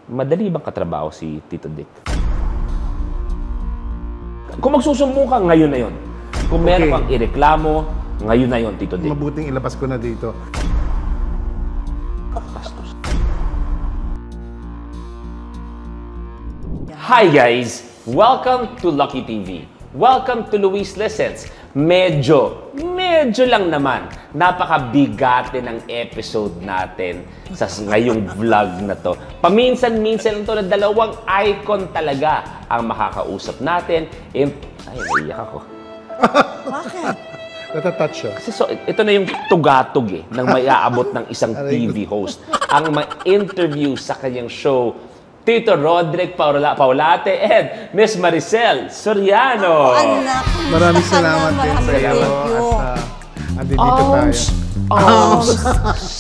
Madali bang katrabaho si Tito Dick? Kung magsusumbong ka, ngayon na yon. Kung meron kang ireklamo, ngayon na yon, Tito Dick. Mabuting ilabas ko na dito. Hi guys! Welcome to Lucky TV. Welcome to Luis Listens. Medyo lang naman, napakabigate ng episode natin sa ngayong vlog na to. Paminsan-minsan lang to na dalawang icon talaga ang makakausap natin. Ay, naiyak ako. Bakit? Natatouch siya. Kasi ito na yung tugatog ng may aabot ng isang TV host. Ang ma-interview sa kanyang show, Tito Roderick Paulate and Miss Maricel Soriano. Anak, Maraming salamat din sa iyo. At dito tayo.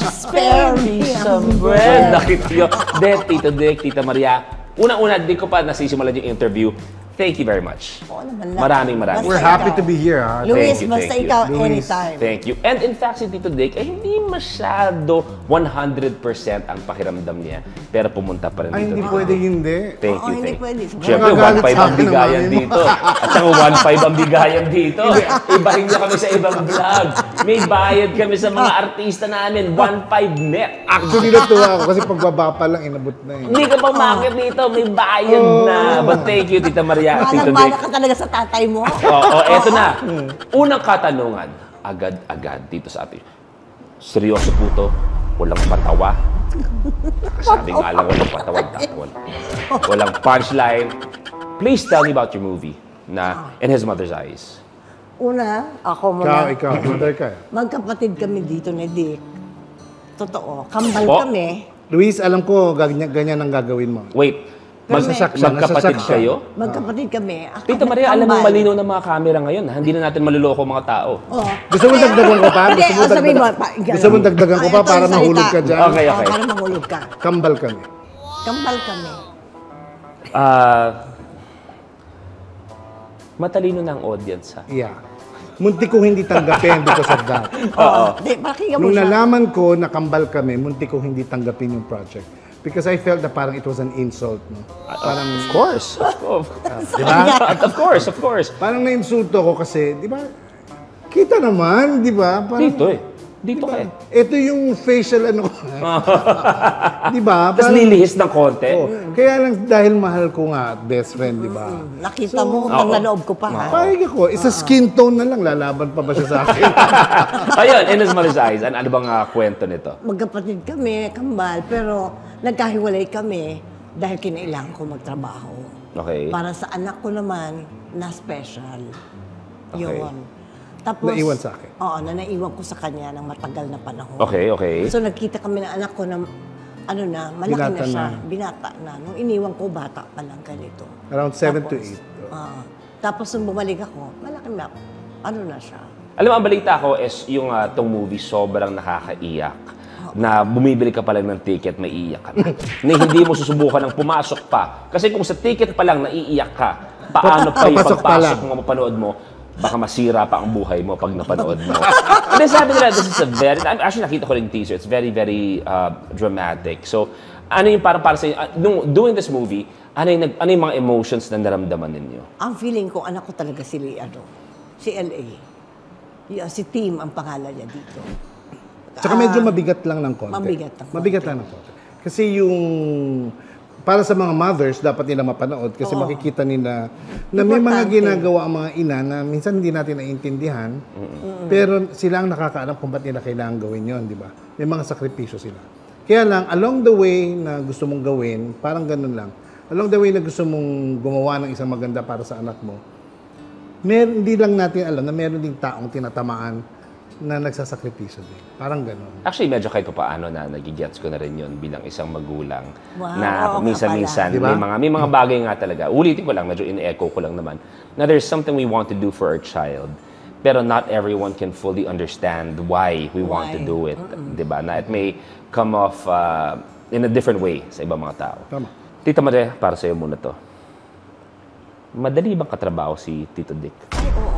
Spare me some bread. Nakitiyo. Tito Dick, Tita Maria. Una-una, di ko pa nasisimulan yung interview. Thank you very much. Maraming. We're happy to be here. Luis, Thank you, basta thank you. ikaw Luis, anytime. Thank you. And in fact, si Tito Dick ay hindi masyado 100% ang pakiramdam niya. Pero pumunta pa rin Ay, dito. hindi pwede hindi. Thank you, hindi thank you. pwede. Siyempre, Magagalit 1.5 sa ang akin bigayan naman. dito. At saka 1.5 ang bigayan dito. Ibahin niyo kami sa ibang vlog. May bayad kami sa mga artista namin. 1.5 net. Actually, natuwa ako kasi pagbaba pa lang, inabot na eh. Hindi ka pa makit dito. May bayad na. But thank you, Tita Maria, Tito Dick. Malang-mala ka talaga sa tatay mo. Eto na. Unang katanungan, agad-agad dito sa atin. Seryoso po to, walang patawa. Sabi nga lang, walang patawa. Walang punchline. Please tell me about your movie na In His Mother's Eyes. Una, ako muna. Ikaw, mother ka. Magkapatid kami dito ni Dick. Totoo, kambal Po? kami. Luis, alam ko, ganyan ang gagawin mo. Wait, Nasasak siya, magkapatid nasasak siya. kayo? Magkapatid kami. Ako, Tita Maria, alam mo kambal. malinaw ng mga camera ngayon. Hindi na natin maluloko mga tao. Oo. Gusto mo dagdagan ko pa? Hindi, sabihin mo, Gusto mo dagdagan ko pa ito ang para mahulog salita. ka dyan? Okay. Para mahulog ka. Kambal kami. Kambal kami. Matalino na ang audience, ha? Yeah. Munti kong hindi tanggapin because of that. Oo. Di, pakinggan mo Nung siya. nalaman ko na kambal kami, munti kong hindi tanggapin yung project. Because I felt na parang it was an insult. No? Parang, Of course. di ba? Of course. Parang na-insulto ko kasi, di ba? Kita naman, di ba? Parang, Dito ka eh. ito yung facial ano ko. Di ba? Tapos Parang- lilihis ng konti. Kaya lang dahil mahal ko nga, best friend, di ba? Nakita mo, pag naloob ko pa, ha? Pahig ako, isa skin tone na lang, lalaban pa ba siya sa akin? Ayun, In His Mother's Eyes. Ano bang kwento nito? Magkapatid kami, kambal, pero nagkahiwalay kami dahil kinailangan ko magtrabaho. Okay. Para sa anak ko naman na special. Okay. Yun. Tapos, Naiwan sa akin. Oo, naiwan ko sa kanya ng matagal na panahon. Okay. So nagkita kami ng anak ko na, ano na, malaki Binata na siya. na. Binata na. Nung iniwan ko, bata pa lang ganito. Around 7 to Tapos, 8. Tapos nung bumalik ako, malaki na, ano na siya. Alam mo, ang balita ko is yung tong movie sobrang nakakaiyak. Na bumibili ka pa lang ng ticket, maiiyak ka na. Na hindi mo susubukan ng pumasok pa. Kasi kung sa ticket pa lang naiiyak ka, paano pa yung Papasok pa pagpasok lang. mo, mapanood mo, baka masira pa ang buhay mo pag napanood mo. And then sabi nila, this is a very, actually nakita ko rin yung teaser, it's very dramatic. So, ano yung para sa doing this movie, ano yung mga emotions na naramdaman ninyo? Ang feeling ko, anak ko talaga si LA. Si Tim ang pangalan niya dito. Tsaka medyo mabigat lang ng konti. Mabigat lang ng konti. Kasi yung, para sa mga mothers, dapat nila mapanood kasi makikita nila na may mga Importante. ginagawa ang mga ina na minsan hindi natin naiintindihan, pero sila ang nakakaalam kung ba't nila kailangan gawin yon, di ba? May mga sakripisyo sila. Kaya lang, along the way na gusto mong gawin, parang ganun lang, along the way na gusto mong gumawa ng isang maganda para sa anak mo, hindi lang natin alam na meron ding taong tinatamaan na nagsasakripisyo din. Parang gano'n. Actually, medyo kahit paano na nagigets ko na rin yun bilang isang magulang. Wow, Na oo minsan-minsan, Diba? may mga bagay nga talaga. Ulitin ko lang, medyo in-echo ko lang naman, na there's something we want to do for our child, pero not everyone can fully understand why we want to do it. Diba? Na it may come off in a different way sa ibang mga tao. Tama. Tita Maria, para sa'yo muna to. Madali bang katrabaho si Tito Dick? Ay, oo.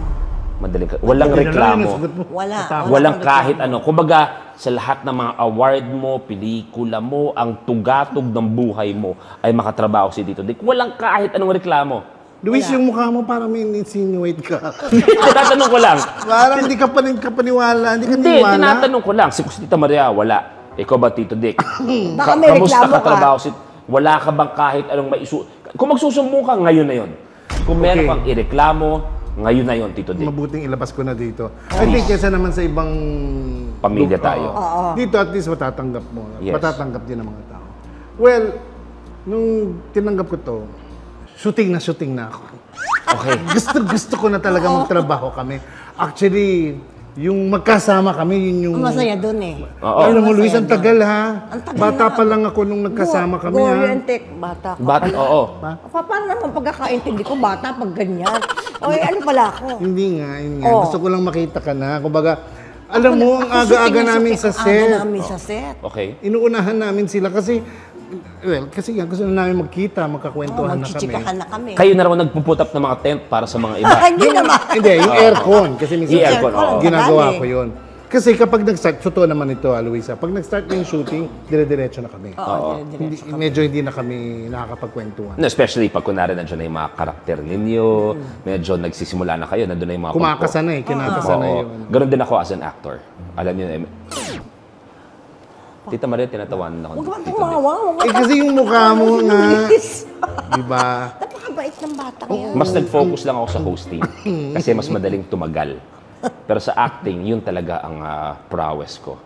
Walang Hindi na lang reklamo. yung sagot mo. Wala. Matapos. Walang kang kahit reklamo. ano. Kumbaga, sa lahat ng mga award mo, pelikula mo, ang tugatog ng buhay mo ay makatrabaho si Tito Dick. Walang kahit anong reklamo. Luis, yung mukha mo parang may insinuate ka. Tinatanong ko lang. Parang hindi ka kapaniwala. Hindi ka Hindi, niwala. tinatanong ko lang. Si Tita Maria, wala. Ikaw ba, Tito Dick? Baka may Kamusta reklamo ka. katrabaho si... Wala ka bang kahit anong Kung magsusumbong ka, ngayon na yun. Kung meron Okay. kang ireklamo, ngayon na yun, Tito Dick. Mabuting ilabas ko na dito. I think kesa naman sa ibang... Pamilya tayo. Dito at least matatanggap mo. Yes. Matatanggap din ng mga tao. Well, nung tinanggap ko to, shooting na ako. Okay. Gusto ko na talaga magtrabaho kami. Actually, yung magkasama kami, yun yung... Ang masaya doon eh. Oo. Alam mo, Masaya Luis, ang doon. tagal ha. Ang tagal Bata na. pa lang ako nung nagkasama kami ha. Gory and tech, bata ka But, pala. oo. Paano naman pagkakaintindi ko, bata pag ganyan? Oy, ano pala ako? Hindi nga, yun nga. Oh. Gusto ko lang makita ka na. Kumbaga, alam mo, ang Ako, aga-aga shooting na namin shooting, sa ang aga set. namin sa set. Okay. Inuunahan namin sila kasi, kasi nga, gusto na namin magkita, magkakwentuhan na kami. Magchichikahan na kami. Kayo na raw nagpuput up ng mga tent para sa mga iba. Hindi naman. Hindi, yung aircon. Kasi minsan, Yung aircon, oo. ginagawa Tagal eh. ko yun. Kasi kapag nag-start, totoo naman ito, Luisa, pag nag-start na yung shooting, dire-diretso na kami. Oo, dire-diretso. Medyo hindi na kami nakakapagkwentuhan. No, especially pag kunwari nandiyan na yung mga karakter ninyo, medyo nagsisimula na kayo, nandun na yung mga Kumakasa na eh, kinakasa na Oo. yun. Ganon din ako as an actor. Alam niyo, Tita Maria, tinatawanan ako. Huwag ni ka Tito Dick. tumawa. Eh kasi yung mukha mo nga, di ba? Napakabait ng batang yan. Mas nag-focus lang ako sa hosting kasi mas madaling tumagal. Pero sa acting, yun talaga ang prowess ko.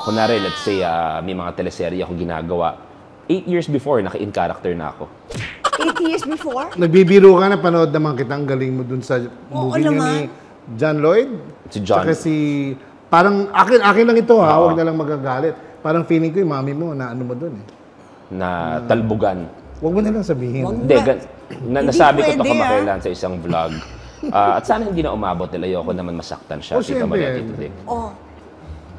Kunwari, let's say, may mga teleserye ako ginagawa. 8 years before, naka-in character na ako. 8 years before? Nagbibiro ka na, panood naman kita, ang galing mo dun sa movie niyo ni naman. John Lloyd. Si John. Tsaka parang akin lang ito ha, huwag na lang magagalit. Parang feeling ko yung mami mo na ano mo dun eh. Na talbugan. Huwag mo na lang sabihin. Hindi, nasabi ko to pwede, kamakailan sa isang vlog. At sana hindi na umabot dahil ayoko naman masaktan siya, Oh, Tita Maria, siyempre. Tito Dick. Oh,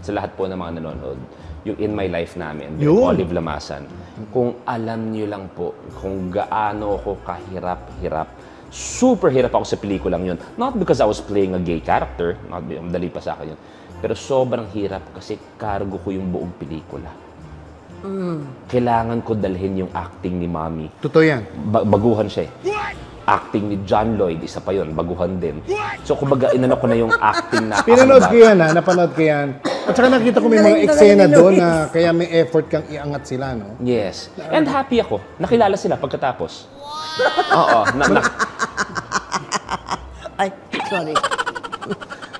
Sa lahat po ng mga nanonood, yung In My Life namin, Yun. Olive Lamasan, kung alam nyo lang po kung gaano ako kahirap-hirap, super hirap ako sa pelikulang yun. Not because I was playing a gay character, madali pa sa akin yun, pero sobrang hirap kasi cargo ko yung buong pelikula. Kailangan ko dalhin yung acting ni Mommy. Totoo yan. Baguhan siya eh. Acting ni John Lloyd, isa pa yun, baguhan din. So, kumbaga, inano ko na yung acting na... Pinanood ko yan ha, napanood ko yan. At saka nakita ko may mga Galing eksena ni doon Luis. na kaya may effort kang iangat sila, no? Yes. And happy ako. Nakilala sila pagkatapos. Oo. ay, sorry.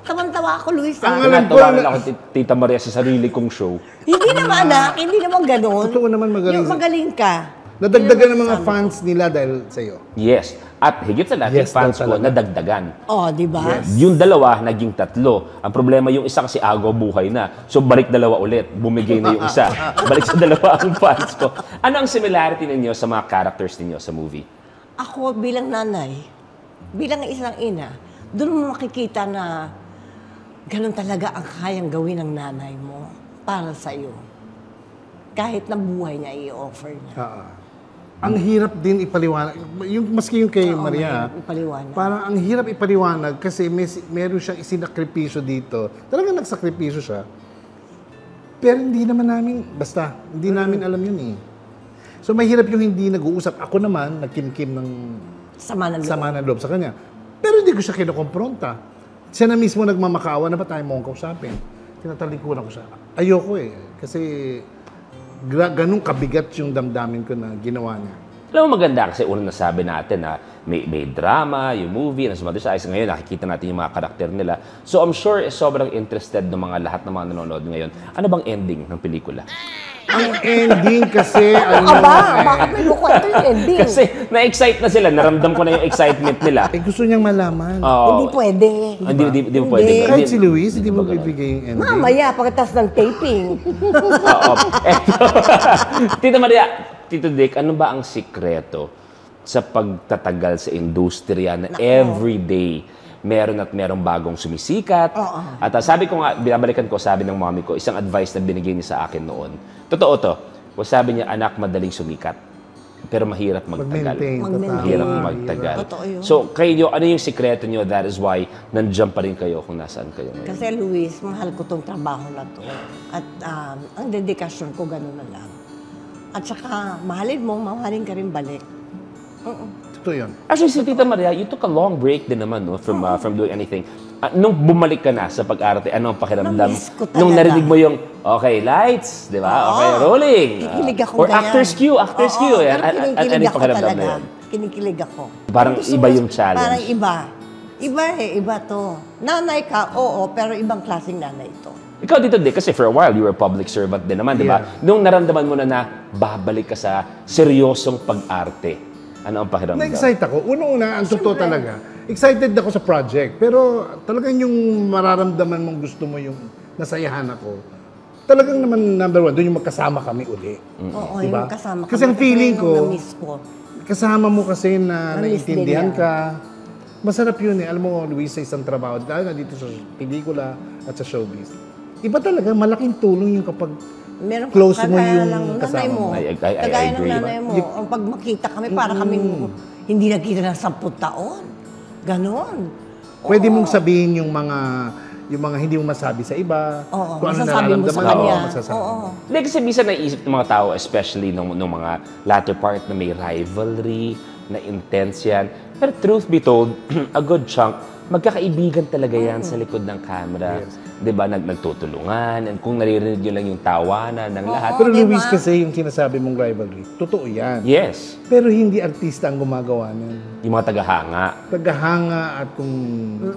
Tawan-tawa ako, Luis. Ang ah. alam ko Tinatawanan na- ako Tita Maria sa sarili kong show. Hindi naman, anak. Hindi naman ganun. Totoo naman magaling. Yung magaling ka. Nadagdagan ng mga fans nila dahil sa'yo. Yes. At higit sa lahat, Yes, yung fans daw ko, talaga. nadagdagan. Oh, di ba? Yung dalawa, naging tatlo. Ang problema, yung isa kasi agaw buhay na. So, balik dalawa ulit. Bumigay na yung isa. Balik sa dalawa ang fans ko. Ano ang similarity ninyo sa mga characters ninyo sa movie? Ako bilang nanay, bilang isang ina, doon mo makikita na ganun talaga ang kayang gawin ng nanay mo para sa iyo. Kahit na buhay niya i-offer niya. Ang hirap din ipaliwanag. Maski yung kay Maria, mahirap ipaliwanag. parang ang hirap ipaliwanag kasi meron siyang isinakripisyo dito. Talagang nagsakripisyo siya. Pero hindi naman namin, hindi namin alam yun eh. So mahirap yung hindi nag-uusap. Ako naman, nagkimkim ng Sama ng loob. sama ng loob sa kanya. Pero hindi ko siya kinukompronta. Siya na mismo nagmamakaawa na ba tayo mong kausapin. Tinatalikuran ko siya. Ayoko eh. Kasi ganun kabigat yung damdamin ko na ginawa niya. Alam mo maganda kasi unang nasabi natin na may drama, yung movie, and some other sides. Ngayon, nakikita natin yung mga karakter nila. So, I'm sure sobrang interested ng mga lahat ng mga nanonood ngayon. Ano bang ending ng pelikula? Ang ending kasi, Bakit may lukwento yung ending? Kasi na-excite na sila. Naramdam ko na yung excitement nila. gusto niyang malaman. Hindi pwede. Hindi mo pwede. Kahit si Luis, hindi mo bibigay yung ending. Mamaya, pagkatapos ng taping. Oo. Eto. Tita Maria, Tito Dick, ano ba ang sikreto sa pagtatagal sa industriya na everyday merong bagong sumisikat? At sabi ko nga, binabalikan ko, sabi ng mommy ko, isang advice na binigay niya sa akin noon. Totoo to. Sabi niya, anak, madaling sumikat. pero mahirap magtagal. Mag-maintain. Mag-maintain. Mahirap totoo. magtagal. Totoo yun. So, kayo, ano yung sikreto nyo? That is why nandiyan pa rin kayo kung nasaan kayo ngayon. Kasi Luis, mahal ko tong trabaho na to. At ang dedikasyon ko, gano'n na lang. At saka, mahalin mo, mamahalin ka rin balik. Totoo yun. Actually, si Tita Maria, you took a long break din naman no, from doing anything. Nung bumalik ka na sa pag-arte, ano ang pakiramdam? Na-miss ko talaga. Nung narinig mo yung, okay, lights, di ba? Oo. Okay, rolling. Kikilig ako Or ganyan. actor's cue, actor's cue. Oo, Yan. pero Ano kinikilig yung ako pakiramdam talaga. na yun? Kinikilig ako. Parang Gusto iba mo- yung challenge. Parang iba. Iba iba to. Nanay ka, oo, pero ibang klaseng nanay ito. Ikaw dito, Dick, kasi for a while, you were a public servant din naman, di ba? Yeah. Nung naramdaman mo na babalik ka sa seryosong pag-arte, ano ang pakiramdam? Na-excite ako. Unang-una, ang totoo talaga. Excited ako sa project. Pero talagang yung mararamdaman mong gusto mo yung nasayahan ako. Talagang naman number one, doon yung magkasama kami uli. Oo, Diba? yung kasama Kasi ang feeling ko, na-miss ko. kasama mo kasi na Na-miss din naiintindihan niya. ka. Masarap yun eh. Alam mo, Luis, sa isang trabaho, lalo na dito sa pelikula at sa showbiz. Iba talaga, malaking tulong yung kapag Meron ka- close mo kagaya yung ng nanay kasama mo. mo. I Kagaya ng agree. nanay mo. Ang pag makita kami, para kaming hindi nagkita ng 10 taon. Ganon. Pwede mong sabihin yung mga hindi mo masabi sa iba. Oo, kung ano masasabi mo nararamdaman sa mo, kanya. masasabi mo. Oo. Hindi, kasi minsan naisip ng mga tao, especially nung mga latter part na may rivalry, na intense yan. Pero truth be told, a good chunk, magkakaibigan talaga yan sa likod ng camera. Di ba? Nagtutulungan. And kung naririnig nyo lang yung tawanan ng lahat. Pero diba? Luis, kasi yung sinasabi mong rivalry, totoo yan. Yes. Pero hindi artista ang gumagawa nun. Yung mga tagahanga. Tagahanga at kung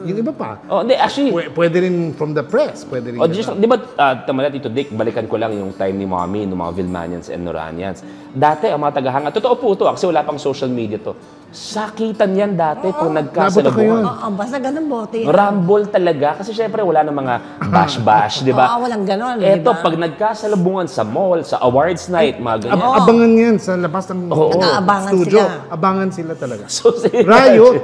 yung iba pa. Oh, hindi, actually, Pwede rin from the press. Pwede rin. oh, just, di ba, tama na, Tito Dick, balikan ko lang yung time ni Mommy, ng mga Vilmanians and Noranians. Dati, ang mga tagahanga, totoo po ito, kasi wala pang social media to. Sakitan yan dati kung Nabot nagkasalubungan. ako Oo, basta ganun bote. Rumble talaga. Kasi syempre wala nang mga bash-bash, di ba? Oo, walang ganon, di Eto, ba? pag nagkasalubungan sa mall, sa awards night, mga ganyan. Abangan yan sa labas ng Oo. Nag-aabangan studio. sila. Abangan sila talaga. So, Riot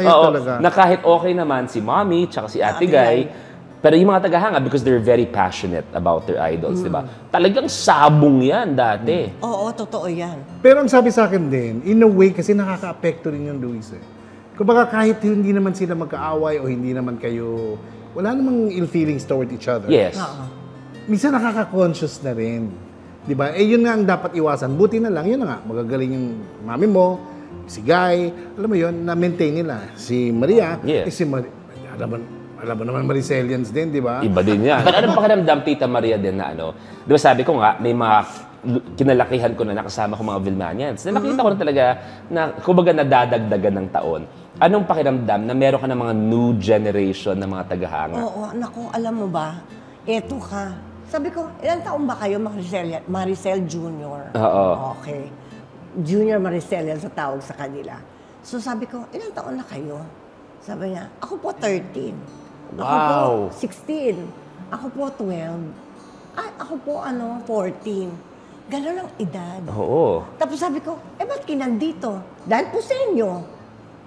Oo, talaga. Na kahit okay naman si Mommy, tsaka si Ate Ate Guy, Guy. pero yung mga tagahanga, because they're very passionate about their idols, di Mm. ba? Talagang sabong yan dati. Oo, totoo yan. Pero ang sabi sa akin din, in a way, kasi nakaka-apekto rin yung Luis eh. Kumbaga kahit hindi naman sila magkaaway o hindi naman kayo, wala namang ill feelings toward each other. Yes. Oo. Minsan nakaka-conscious na rin. Di ba? Eh yun nga ang dapat iwasan. Buti na lang, yun na nga, magagaling yung mami mo, si Guy, alam mo yun, na-maintain nila. Si Maria, Yes. si Maria, alam mo naman Maricelians din, di ba? Iba din yan. Pero anong pakiramdam, Tita Maria din na ano? Di ba sabi ko nga, may mga kinalakihan ko na nakasama ko mga Vilmanians. Na nakita ko na talaga na, kumbaga, nadadagdagan ng taon. Anong pakiramdam na meron ka ng mga new generation na mga tagahanga? Oo, naku, alam mo ba, eto ka. Sabi ko, ilang taon ba kayo, Maricel Junior? Oo. Okay. Junior Maricel yan sa tawag sa kanila. So sabi ko, ilang taon na kayo? Sabi niya, ako po 13. Ako Wow. po 16. Ako po 12. Ay, ako po 14. Ganon ang edad. Oo. Tapos sabi ko, ba't kinandito? Dahil po sa inyo.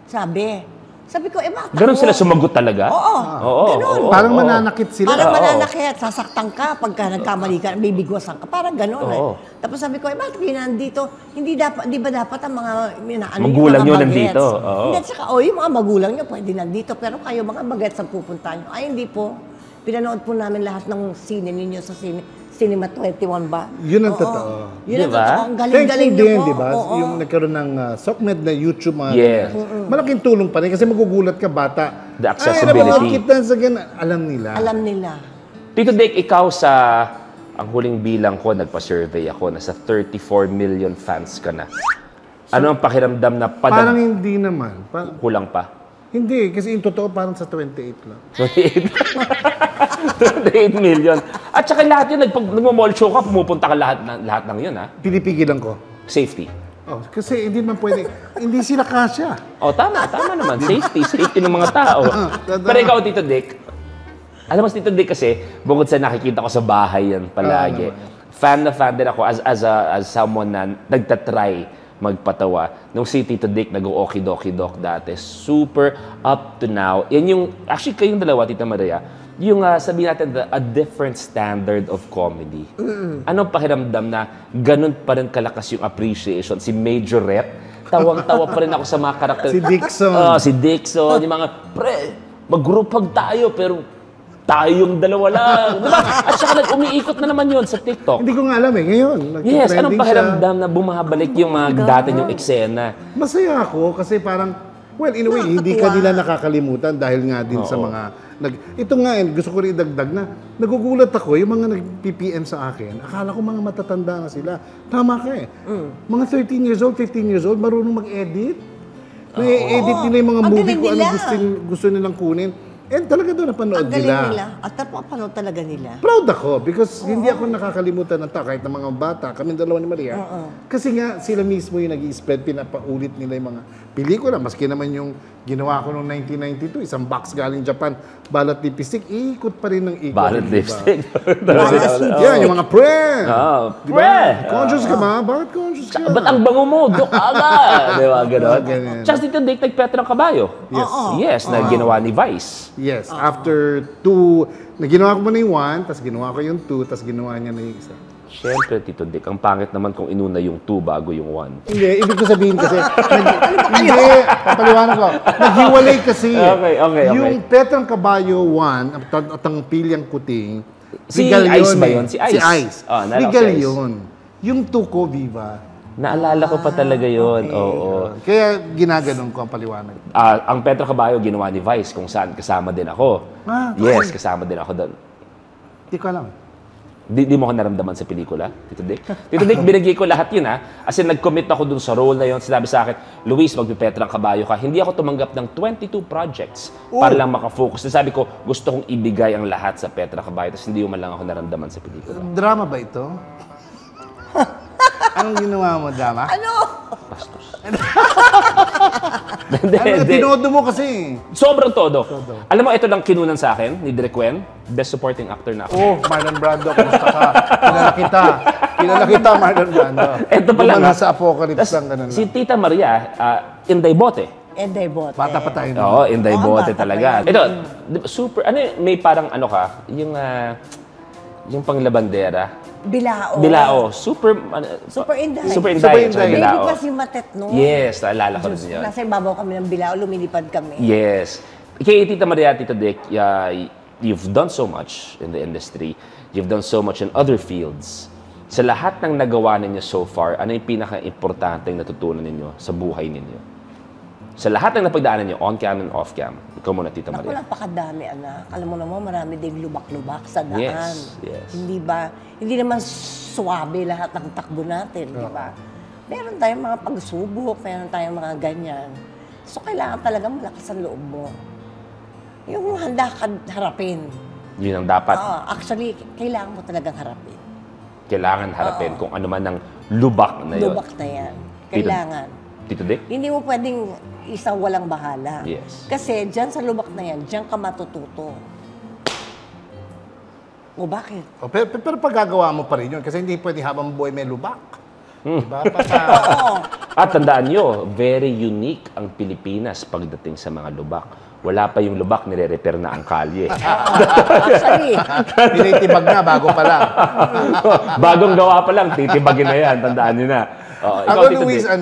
Sabi ko, bakit Ganon ako? sila sumagot talaga? Oo. Oo. Ganon. oo, Parang oo. mananakit sila. Parang Oo. mananakit, sasaktan ka pagka nagkamali ka, bibigwasan ka. Parang gano'n Oo. Tapos sabi ko, bakit kayo nandito? Di ba dapat ang mga Magulang yung nyo mga nandito? bagets? Oo. Hindi, at saka, yung mga magulang nyo pwede nandito. Pero kayo, mga bagets ang pupunta nyo. Ay, hindi po. Pinanood po namin lahat ng sine ninyo sa Cinema 21 ba? Yun ang Oo. totoo. Yun ang Diba? totoo. Ang galing-galing Thankful nyo din, po. di ba? Oo. Yung nagkaroon ng SOCMED na YouTube, mga Yes. ganyan. Malaking tulong pa rin kasi magugulat ka, bata. The accessibility. Ay, napanood kita sa ganyan. Alam nila. Alam nila. Tito Dick, ikaw sa ang huling bilang ko, nagpa-survey ako, nasa 34 million fans ka na. Ano ang pakiramdam na Parang hindi naman. kulang pa? Hindi, kasi yung totoo parang sa 28 lang. 28 million. At saka lahat yun, nagmo-mall show ka, pumupunta ka lahat ng yun, ha? Pinipigilan ko. Safety. Oh, kasi hindi man pwede. Hindi sila kasya. Oh, tama naman. Safety ng mga tao. Pero ikaw, Tito Dick, alam mo, Tito Dick kasi, bukod sa nakikita ko sa bahay yan palagi, fan din ako as someone na nagtatry magpatawa. Nung si Tito Dick nag-o-okidoki-dok dati, super up to now. Yan yung, actually kayong dalawa, Tita Maria, sabihin natin, a different standard of comedy. Anong pakiramdam na ganun pa rin kalakas yung appreciation? Si Majorette, tawang-tawa pa rin ako sa mga karakter. Si Dixon. Si Dixon, yung mga, pre, mag-group hug tayo, pero tayo yung dalawa lang. Diba? At saka umiikot na naman yun sa TikTok. Hindi ko nga alam ngayon. Yes, anong Nagtitrending pakiramdam na bumabalik yung mga dati yung eksena? Masaya ako kasi parang, well, in a way, hindi ka nila nakakalimutan dahil nga din sa mga... ito nga, gusto ko rin idagdag na nagugulat ako, yung mga nag-PPM sa akin, akala ko mga matatanda na sila. Tama ka eh. Mga 13 years old, 15 years old, marunong mag-edit. Na-edit nila yung mga Ang movie galing kung ano nila. gusto nilang kunin. And talaga doon napanood Ang galing nila. nila. At napapanood talaga nila. Proud ako because hindi ako nakakalimutan ng tao kahit ng mga bata, kami dalawa ni Maria. Kasi nga sila mismo yung nag-i-spread, pinapaulit nila yung mga pelikula. Maski naman yung ginawa ko noong 1992, isang box galing Japan, balat lipstick, ikot pa rin ng ikot. Balat diba? lipstick. Yeah, yung mga pre! Pre! Diba? Conscious ka ba? Bakit conscious ka? Ba't ang bango mo? Dok aga! Di ba? Ganon. Ganyan. Just dito, date like Petrang Kabayo. Yes. Yes, na ginawa ni Vice. Yes, after 2, ginawa ko muna yung 1, tapos ginawa ko yung 2, tapos ginawa niya na yung isa. Siyempre, Tito Dick, ang pangit naman kung inuna yung 2 bago yung 1. Hindi, ibig ko sabihin kasi, hindi, papaliwanag ko, naghiwalay kasi. Okay. Yung Petrang Kabayo 1, at ang Pilyang Kuting, Si legal Ice yun ba eh. yun? Si Ice. Si Ice. Naalala ko Legal si Ice. yun. Yung Tuko, Viva. Naalala ko pa talaga yun. Oo. Kaya ginaganon ko ang paliwanag. Ang Petro Caballo ginawa ni Vice kung saan kasama din ako. Yes, kasama din ako doon. Hindi ko alam. Di mo ko naramdaman sa pelikula, Tito Dick? Tito Dick, binigay ko lahat yun ha. As in, nag-commit ako dun sa role na yun. Sinabi sa akin, Luis, magpipetrang kabayo ka. Hindi ako tumanggap ng 22 projects para lang makafocus. Sabi ko, gusto kong ibigay ang lahat sa Petra Kabayo. Tapos hindi man lang ako naramdaman sa pelikula. Drama ba ito? Anong ginawa mo, drama? Ano? Bastos. Tinodo mo kasi. Sobrang todo. Alam mo, ito lang kinunan sa akin ni Direk Wen. Best supporting actor na ako. Oh, Marlon Brando, kumusta ka? Kilala kita, Marlon Brando. Ito pa lang. Nasa Apocalypse lang, ganun Si lang. Tita Maria, Inday Bote. Enday Bote. Bata pa tayo. Oo, Inday Bote bata talaga. pa yun. Ito, super, may parang yung panglabandera. Bilao. Super Inday. Super Super Inday. Inday. Tsaka Baby Bilao. pa si Matet, no? Yes, naalala ko rin yun. Nasa ibabaw kami ng Bilao, lumilipad kami. Yes. Kay Tita Maria, Tito Dick, you've done so much in the industry. You've done so much in other fields. Sa lahat ng nagawa ninyo so far, ano yung pinaka-importante natutunan ninyo sa buhay ninyo? Sa lahat ng napagdaanan niyo, on-cam and off-cam. Ikaw muna, Tita Ako, Maria. napakadami, anak. Alam mo naman, marami ding lubak-lubak sa daan. Yes. Hindi ba, hindi naman swabe lahat ng takbo natin, di ba? Meron tayong mga pagsubok, meron tayong mga ganyan. So, kailangan talaga malakas ang loob mo. Yung handa ka harapin. Yun ang dapat. Actually, kailangan mo talagang harapin. Kailangan harapin kung ano man ang lubak na yun. Lubak na yan. Kailangan. Tito Dick? Hindi mo pwedeng isang walang bahala. Yes. Kasi dyan sa lubak na yan, dyan ka matututo. O bakit? Pero paggagawa mo pa rin yun kasi hindi pwede habang buhay may lubak. Diba? Oo. At tandaan nyo, very unique ang Pilipinas pagdating sa mga lubak. Wala pa yung lubak, nire-repair na ang kalye. Actually, Tinitibag na bago pa lang. Bagong gawa pa lang, titibagin na yan. Tandaan nyo na. Ikaw, Ako, Tito Luis, Dick.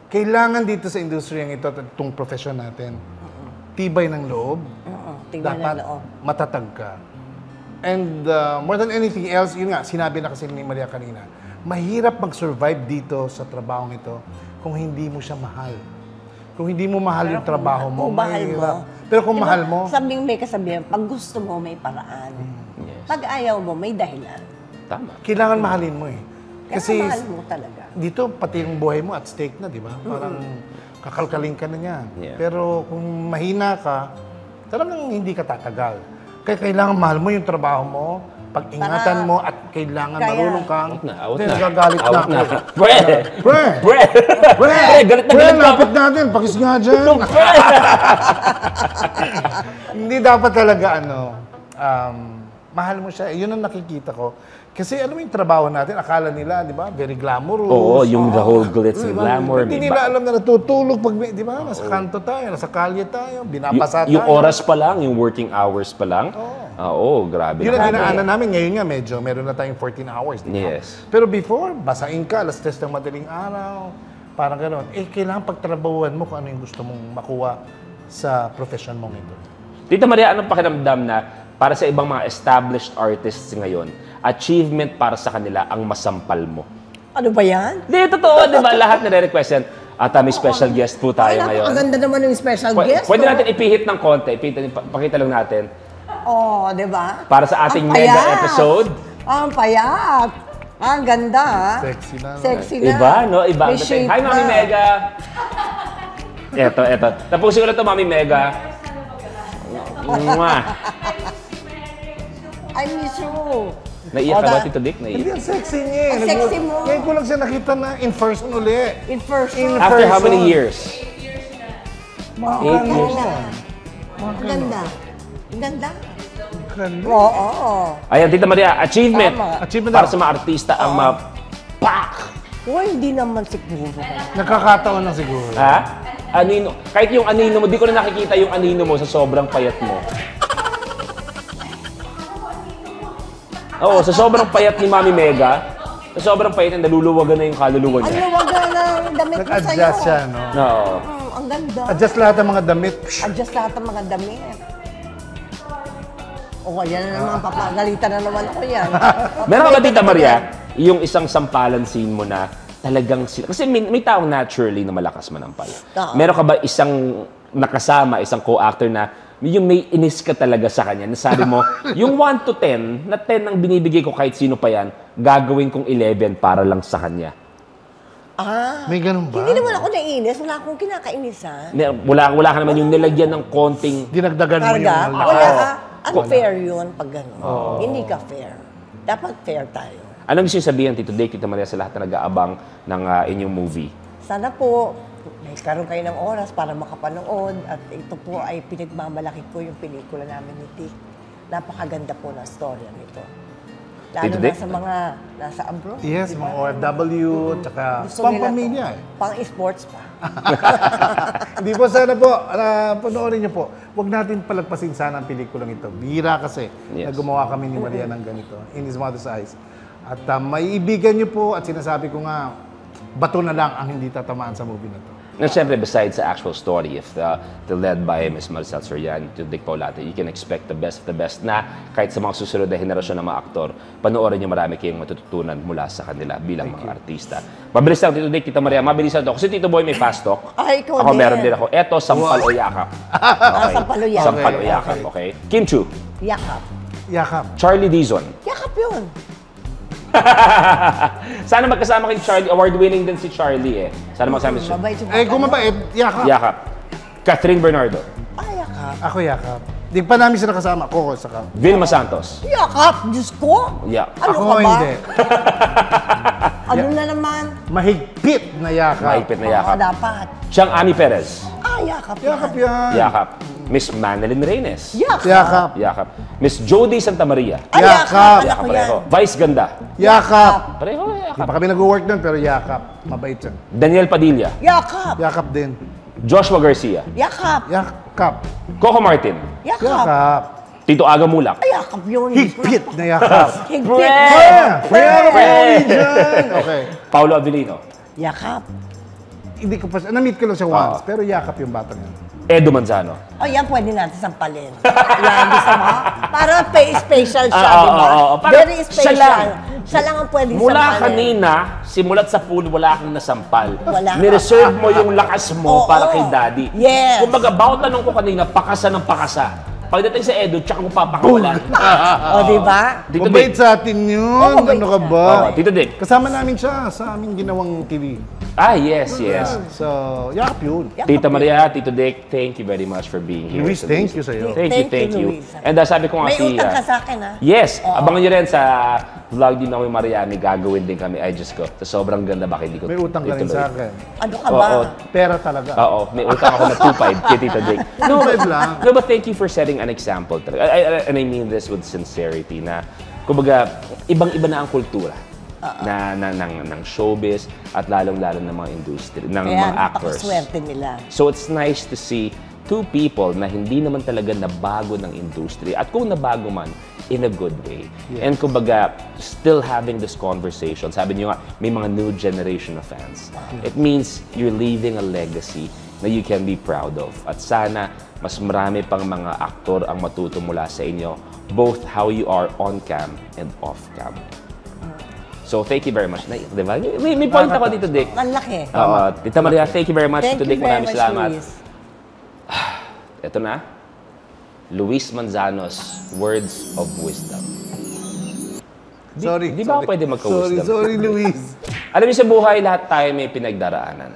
kailangan dito sa industriyang ito, itong profession natin, tibay ng loob, tingnan dapat na loob. matatag ka. And more than anything else, yun nga, sinabi na kasi ni Maria kanina, mahirap mag-survive dito sa trabahong ito kung hindi mo siya mahal. Kung hindi mo mahal yung trabaho mo, Kung mahal mo. mahirap. Pero kung Diba, mahal mo, Sabing may kasabihan, pag gusto mo, may paraan. Yes. Pag ayaw mo, may dahilan. Tama. kailangan mahalin mo eh. Kasi Kasi mahal mo talaga. dito, pati yung buhay mo at stake na, di ba? Parang kakalkalin ka na niyan. Yeah. Pero kung mahina ka, talagang hindi ka tatagal. Kaya kailangan mahal mo yung trabaho mo, pag-ingatan mo at kailangan marunong kang... Out Hindi, na. nagagalit na Out ako. na. Pre! Pre! Pre! Pre! Galit na Pre, galit na ako. lapit natin. Pakis nga dyan. Hindi dapat talaga, mahal mo siya. Yun ang nakikita ko. Kasi ano yung trabaho natin, akala nila, di ba, very glamorous. Oo, yung the whole glitz and glamour. Hindi nila alam na natutulog pag, di ba, nasa kanto tayo, nasa kalye tayo, binabasa tayo. Yung oras pa lang, yung working hours pa lang. Oo, grabe. Yun ang dinaanan namin. Ngayon nga, medyo meron na tayong 14 hours. Di ba? Yes. Pero before, basain ka, alas 3 ng madaling araw. Parang gano'n. Kailangan pagtrabahuan mo kung ano yung gusto mong makuha sa profession mong ito. Tita Maria, anong pakiramdam na para sa ibang mga established artists ngayon, achievement para sa kanila ang masampal mo? Ano ba yan? Di, totoo, di ba? Lahat nire-request yan. At may special guest po tayo ngayon. Ang ganda naman yung special guest. Pwede natin ipihit ng konti. Pakita lang natin. Oh, di ba? Para sa ating Ang mega payat. episode. Ang payat. Ang ganda, ha? Sexy na. Sexy na. Iba, no? Iba. May shape Hi, Mami na. Mega. Eto. Tapusin ko na to, Mami Mega. Mwah. I miss you. Naiyak O, ka ba, da- Tito Dick? Hindi, Naiyak. ang sexy niya. Ang sexy mo. Ngayon ko lang siya nakita na in person uli. In person. After how many person. years? Mga 8 years. ganon. Ang ganda. Ang ganda. Ganda. Oo. Ayan, Tita Maria, achievement. Tama. Achievement Para daw. sa mga artista ang pak! Hindi naman siguro. Nakakataon lang siguro. Ha? Anino. Kahit yung anino mo, di ko na nakikita yung anino mo sa sobrang payat mo. Oo, sa sobrang payat ni Mami Mega, sa sobrang payat na naluluwagan na yung kaluluwa Ang niya. luwaga na yung damit mo sa'yo. Nag-adjust siya, no? Oo. Ang ganda. Adjust lahat ng mga damit. Adjust lahat ng mga damit. O, yan na naman, papagalitan na naman ako yan. Meron ka ba, Tita Maria, yung isang sampalan scene mo na talagang... Kasi may taong naturally na malakas manampal. Oo. Meron ka ba isang nakasama, isang co-actor na yung may inis ka talaga sa kanya, nasabi mo, yung 1 to 10, na 10 ang binibigay ko kahit sino pa yan, gagawin kong 11 para lang sa kanya. May ganun ba? Hindi naman ako naiinis. Wala akong kinakainisan. Wala ka naman yung nilagyan ng konting... Dinagdagan mo yung Karga? lakas. Wala ka. Unfair yun pag gano'n. Hindi ka fair. Dapat fair tayo. Anong gusto yung sabihin, Tito Dick, Tita Maria, sa lahat na nag-aabang ng inyong movie? Sana po, may karoon kayo ng oras para makapanood at ito po ay pinagmamalaki ko yung pelikula namin ni Dick. Napakaganda po ng storya nito. Lalo Tito na Dick? sa mga nasa abroad. Yes, di mga ba? OFW, tsaka Gusto nila pampamilya. to. Pang-sports pa. Hindi po, sana po, panoorin niyo po. Huwag natin palagpasin sana ang pelikulang ito. Bihira kasi Yes. na gumawa kami ni Maria ng ganito, In His Mother's Eyes. At maiibigan niyo po, at sinasabi ko nga, bato na lang ang hindi tatamaan sa movie na to. And syempre, besides the actual story, if the led by Ms. Maricel Sorian to Dick Paulate, you can expect the best of the best na kahit sa mga susunod na henerasyon ng mga aktor, panoorin niyo marami kayong matututunan mula sa kanila bilang mga artista. Mabilis lang, Tito Dick, Tita Maria, mabilis lang to. Kasi Tito Boy may fast talk. Ay, ikaw Ako din. meron din ako. Eto, sampal o yakap. Okay. Sampal o yakap. Sampal o Okay, yakap, okay? Kim Chu, Yakap. Yakap. Charlie Dizon. Yakap yun. Sana magkasama kay Charlie. Award-winning din si Charlie eh. Sana magkasama si Mabait yung Kung mabait, yakap. Yakap. Catherine Bernardo. Yakap. Ako yakap. Di pa namin sila kasama. Ako saka. Vilma Santos. Yakap! Diyos ko! Yeah. Ano Ako ka ba? hindi. Ano na naman? Mahigpit na yakap. Mahigpit na yakap. Oo, dapat. Siyang Ami Perez. Yakap Yakap yan. yan. Yakap. Miss Manilyn Reynes. Yakap. Yakap. Yakap. Miss Jody Santa Maria. Ay, Yakap. yakap. Anak Yakap ko yan. pareho. Vice Ganda. Yakap. Pareho, Di yakap. pa kami nag-work doon, pero yakap. Mabait siya. Daniel Padilla. Yakap. Yakap din. Joshua Garcia. Yakap. Yakap. Coco Martin. Yakap. Yakap. Tito Aga Mulak. Ay, yakap yun. Higpit na yakap. Higpit. Okay. Paulo Avellino. Yakap. Hindi ko pa, na-meet ko lang siya once, pero yakap yung batang yan. Edo Manzano. O yan, pwede natin sampalin. Yan, gusto mo? Para special siya, Ah, di ba? oo. Parang Very siya special. lang. Siya lang ang pwede Mula sampalin. kanina, simulat sa pool, wala kang nasampal. Wala. Nireserve mo yung lakas mo Oo. para kay Daddy. Yes. Kumbaga, bawat tanong ko kanina, pakasa ng pakasa. Pagdating sa Edo, tsaka mo papakawalan. O, di ba? Tito Mabait Dick. sa atin yun. Oo, mabait Ano ka siya. ba? Oo, Tito Dick. Kasama namin siya sa aming ginawang TV. Ah, yes, yes. So, yakap yun. Yakap Tita yun. Maria, Tito Dick, thank you very much for being here. Luis, thank you sa'yo. Thank you, thank you. Luis. And sabi ko nga May utang ka sa akin, ha? Yes, abangan nyo rin sa vlog din ako yung Mariami, gagawin din kami. I just go. So, sobrang ganda, bakit hindi ko May utang ka rin ituloy. sa akin. Ano ka ba? Oo. Pera talaga. Oo, may utang ako na 2.5 kay Tito Dick. 2.5 lang. No, but thank you for setting an example. And I mean this with sincerity na Kumbaga, ibang-iba na ang kultura ng showbiz at lalong-lalo ng mga industry, ng Kaya mga actors. napakaswerte nila. So it's nice to see two people na hindi naman talaga nabago ng industry at kung nabago man, in a good way. And kumbaga, still having this conversation. Sabi niyo nga, may mga new generation of fans. It means you're leaving a legacy na you can be proud of. At sana, mas marami pang mga aktor ang matuto mula sa inyo, both how you are on cam and off cam. So, thank you very much. Diba? May point ako dito, Dick. Ang laki. Tita Maria, thank you very much. Thank Tito Dick, you very maraming much, salamat. Luis. Ito na. Luis Manzano's Words of Wisdom. Sorry. Di ba ako pwede magka-wisdom? Sorry, Luis. Alam niyo, sa buhay, lahat tayo may pinagdaraanan.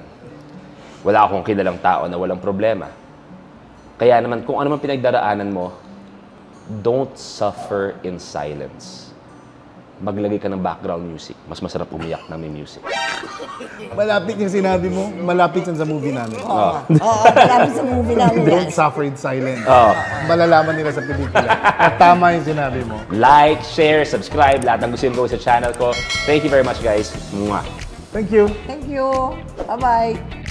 Wala akong kilalang tao na walang problema. Kaya naman, kung ano man pinagdaraanan mo, don't suffer in silence. Maglagay ka ng background music. Mas masarap umiyak na may music. Malapit yung sinabi mo, malapit yan sa movie namin. Oo, marami sa movie namin yan. Don't suffer in silence. Oh. Malalaman nila sa pelikula. At tama yung sinabi mo. Like, share, subscribe. Lahat ng gusto yung gawin sa channel ko. Thank you very much, guys. Mwah. Thank you. Thank you. Bye-bye.